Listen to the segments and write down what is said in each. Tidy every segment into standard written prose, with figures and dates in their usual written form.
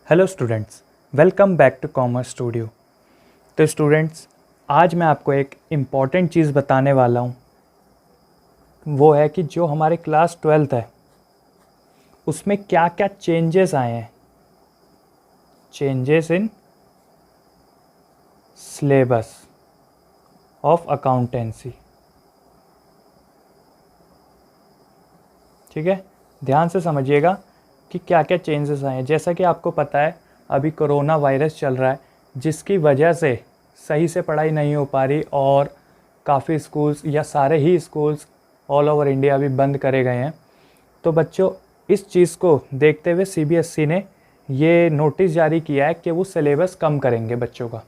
Hello students, welcome back to commerce studio. तो students, आज मैं आपको एक इम्पॉर्टेंट चीज़ बताने वाला हूँ। वो है कि जो हमारे क्लास 12th है उसमें क्या क्या चेंजेस आए हैं। Changes in syllabus of accountancy. ठीक है, ध्यान से समझिएगा कि क्या क्या चेंजेस आए हैं। जैसा कि आपको पता है, अभी कोरोना वायरस चल रहा है, जिसकी वजह से सही से पढ़ाई नहीं हो पा रही और काफ़ी स्कूल्स या सारे ही स्कूल्स ऑल ओवर इंडिया अभी बंद करे गए हैं। तो बच्चों, इस चीज़ को देखते हुए सीबीएसई ने ये नोटिस जारी किया है कि वो सिलेबस कम करेंगे बच्चों का।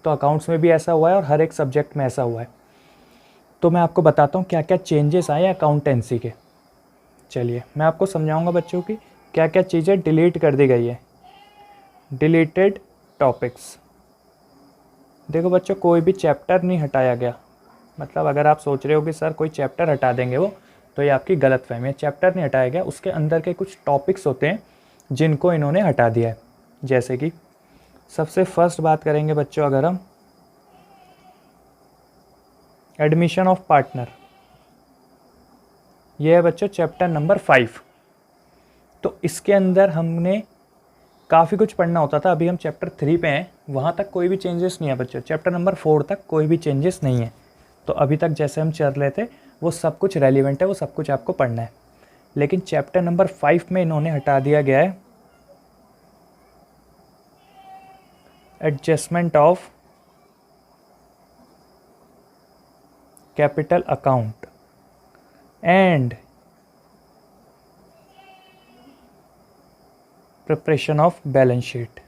तो अकाउंट्स में भी ऐसा हुआ है और हर एक सब्जेक्ट में ऐसा हुआ है। तो मैं आपको बताता हूँ क्या क्या चेंजेस आए अकाउंटेंसी के। चलिए मैं आपको समझाऊंगा बच्चों की क्या क्या चीज़ें डिलीट कर दी गई है। Deleted topics. देखो बच्चों, कोई भी चैप्टर नहीं हटाया गया। मतलब अगर आप सोच रहे हो कि सर कोई चैप्टर हटा देंगे वो, तो ये आपकी गलतफहमी है। चैप्टर नहीं हटाया गया, उसके अंदर के कुछ टॉपिक्स होते हैं जिनको इन्होंने हटा दिया है। जैसे कि सबसे फर्स्ट बात करेंगे बच्चों, अगर हम एडमिशन ऑफ पार्टनर, ये है बच्चों चैप्टर नंबर 5। तो इसके अंदर हमने काफ़ी कुछ पढ़ना होता था। अभी हम चैप्टर 3 पे हैं, वहाँ तक कोई भी चेंजेस नहीं है बच्चों। चैप्टर नंबर 4 तक कोई भी चेंजेस नहीं है। तो अभी तक जैसे हम चल रहे थे वो सब कुछ रेलिवेंट है, वो सब कुछ आपको पढ़ना है। लेकिन चैप्टर नंबर 5 में इन्होंने हटा दिया गया है adjustment of capital account and preparation of balance sheet.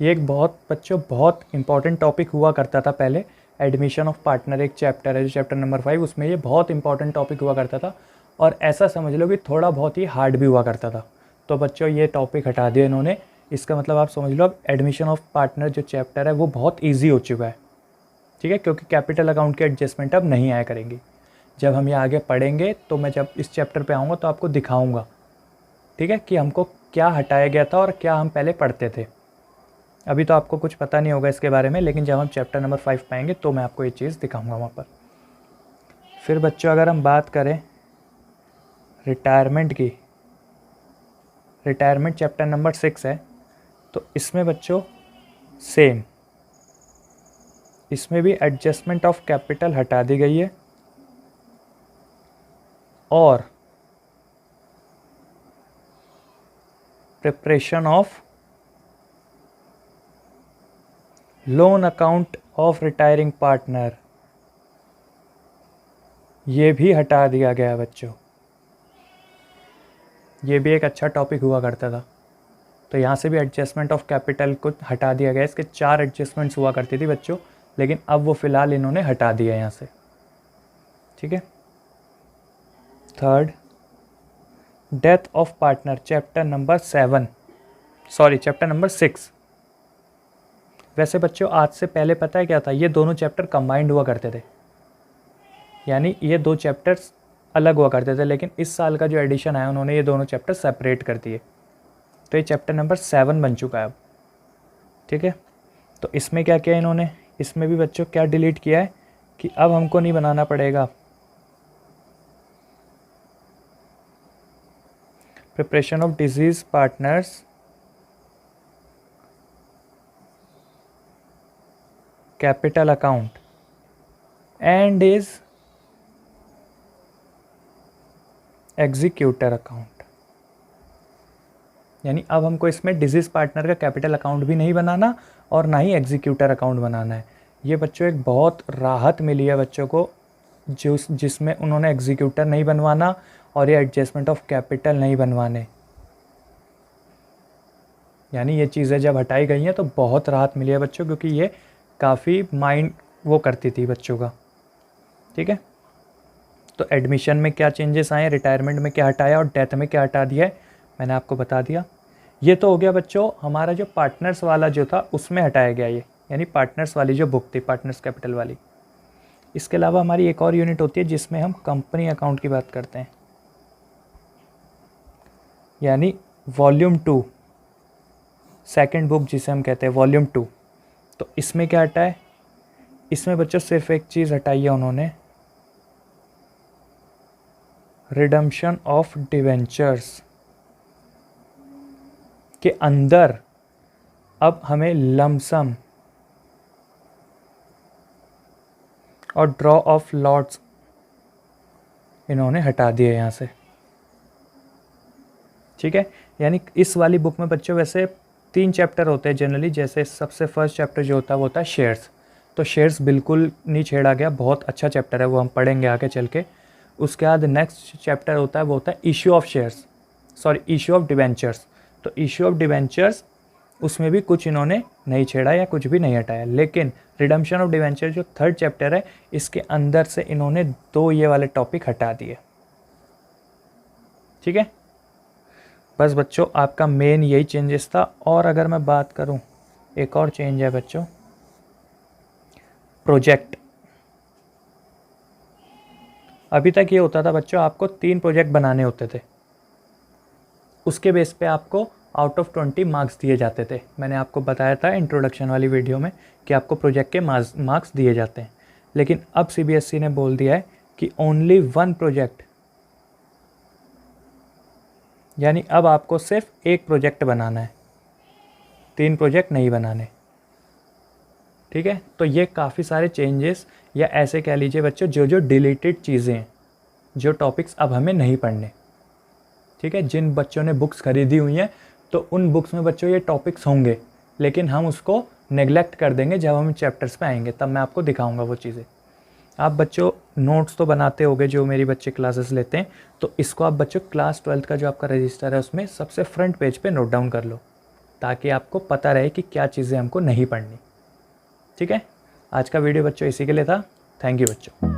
ये एक बहुत इंपॉर्टेंट टॉपिक हुआ करता था पहले। एडमिशन ऑफ पार्टनर एक चैप्टर है जो चैप्टर नंबर 5, उसमें ये बहुत इंपॉर्टेंट टॉपिक हुआ करता था। और ऐसा समझ लो कि थोड़ा बहुत ही हार्ड भी हुआ करता था। तो बच्चों, ये टॉपिक हटा दिया इन्होंने। इसका मतलब आप समझ लो अब एडमिशन ऑफ पार्टनर जो चैप्टर है वो बहुत ईजी हो चुका है। ठीक है, क्योंकि कैपिटल अकाउंट की एडजस्टमेंट अब नहीं आया करेंगी। जब हम ये आगे पढ़ेंगे तो मैं जब इस चैप्टर पे आऊँगा तो आपको दिखाऊँगा, ठीक है, कि हमको क्या हटाया गया था और क्या हम पहले पढ़ते थे। अभी तो आपको कुछ पता नहीं होगा इसके बारे में, लेकिन जब हम चैप्टर नंबर 5 पाएंगे तो मैं आपको ये चीज़ दिखाऊंगा वहाँ पर। फिर बच्चों, अगर हम बात करें रिटायरमेंट की, रिटायरमेंट चैप्टर नंबर 6 है। तो इसमें बच्चों सेम, इसमें भी एडजस्टमेंट ऑफ कैपिटल हटा दी गई है और preparation of loan account of retiring partner, ये भी हटा दिया गया बच्चों। ये भी एक अच्छा टॉपिक हुआ करता था। तो यहाँ से भी एडजस्टमेंट ऑफ कैपिटल को हटा दिया गया। इसके 4 एडजस्टमेंट्स हुआ करती थी बच्चों, लेकिन अब वो फ़िलहाल इन्होंने हटा दिया यहाँ से। ठीक है। Third, death of partner chapter number 6। वैसे बच्चों, आज से पहले पता है क्या था, ये दोनों चैप्टर कंबाइंड हुआ करते थे, यानी ये 2 चैप्टर्स अलग हुआ करते थे। लेकिन इस साल का जो एडिशन आया, उन्होंने ये दोनों चैप्टर सेपरेट कर दिए। तो ये चैप्टर नंबर 7 बन चुका है अब। ठीक है। तो इसमें क्या किया इन्होंने, इसमें भी बच्चों क्या डिलीट किया है कि अब हमको नहीं बनाना पड़ेगा preparation of disease partners capital account and is executor account. यानी अब हमको इसमें डिजीज पार्टनर का कैपिटल अकाउंट भी नहीं बनाना और ना ही एग्जीक्यूटर अकाउंट बनाना है। ये बच्चों एक बहुत राहत मिली है बच्चों को, जिसमें उन्होंने एग्जीक्यूटर नहीं बनवाना और ये एडजस्टमेंट ऑफ कैपिटल नहीं बनवाने। यानी ये चीज़ें जब हटाई गई हैं तो बहुत राहत मिली है बच्चों, क्योंकि ये काफ़ी माइंड वो करती थी बच्चों का। ठीक है। तो एडमिशन में क्या चेंजेस आए, रिटायरमेंट में क्या हटाया और डेथ में क्या हटा दिया है, मैंने आपको बता दिया। ये तो हो गया बच्चों हमारा जो पार्टनर्स वाला जो था उसमें हटाया गया ये, यानी पार्टनर्स वाली जो बुक थी, पार्टनर्स कैपिटल वाली। इसके अलावा हमारी एक और यूनिट होती है जिसमें हम कंपनी अकाउंट की बात करते हैं। यानी वॉल्यूम 2, सेकंड बुक जिसे हम कहते हैं वॉल्यूम 2। तो इसमें क्या हटा है? इसमें बच्चों सिर्फ एक चीज़ हटाई है उन्होंने, रिडम्पशन ऑफ डिवेंचर्स के अंदर अब हमें लमसम और ड्रॉ ऑफ लॉट्स इन्होंने हटा दिए यहाँ से। ठीक है, यानी इस वाली बुक में बच्चों वैसे 3 चैप्टर होते हैं जनरली। जैसे सबसे फर्स्ट चैप्टर जो होता है वो होता है शेयर्स। तो शेयर्स बिल्कुल नहीं छेड़ा गया, बहुत अच्छा चैप्टर है, वो हम पढ़ेंगे आगे चल के। उसके बाद नेक्स्ट चैप्टर होता है वो होता है issue of shares, sorry issue of debentures. तो इशू ऑफ डिवेंचर्स उसमें भी कुछ इन्होंने नहीं छेड़ा या कुछ भी नहीं हटाया। लेकिन रिडम्पशन ऑफ डिवेंचर जो थर्ड चैप्टर है, इसके अंदर से इन्होंने 2 ये वाले टॉपिक हटा दिए। ठीक है, बस बच्चों आपका मेन यही चेंजेस था। और अगर मैं बात करूं, एक और चेंज है बच्चों, प्रोजेक्ट। अभी तक ये होता था बच्चों, आपको 3 प्रोजेक्ट बनाने होते थे, उसके बेस पे आपको आउट ऑफ 20 मार्क्स दिए जाते थे। मैंने आपको बताया था इंट्रोडक्शन वाली वीडियो में कि आपको प्रोजेक्ट के मार्क्स दिए जाते हैं। लेकिन अब सीबीएसई ने बोल दिया है कि ओनली 1 प्रोजेक्ट, यानी अब आपको सिर्फ 1 प्रोजेक्ट बनाना है, 3 प्रोजेक्ट नहीं बनाने। ठीक है, तो ये काफ़ी सारे चेंजेस, या ऐसे कह लीजिए बच्चों जो डिलीटेड चीज़ें हैं, जो टॉपिक्स अब हमें नहीं पढ़ने। ठीक है, जिन बच्चों ने बुक्स खरीदी हुई हैं तो उन बुक्स में बच्चों ये टॉपिक्स होंगे, लेकिन हम उसको नेग्लेक्ट कर देंगे। जब हम चैप्टर्स पे आएंगे तब मैं आपको दिखाऊंगा वो चीज़ें। आप बच्चों नोट्स तो बनाते होगे जो मेरी बच्चे क्लासेस लेते हैं, तो इसको आप बच्चों क्लास 12th का जो आपका रजिस्टर है उसमें सबसे फ्रंट पेज पे नोट डाउन कर लो, ताकि आपको पता रहे कि क्या चीज़ें हमको नहीं पढ़नी। ठीक है, आज का वीडियो बच्चों इसी के लिए था। थैंक यू बच्चों।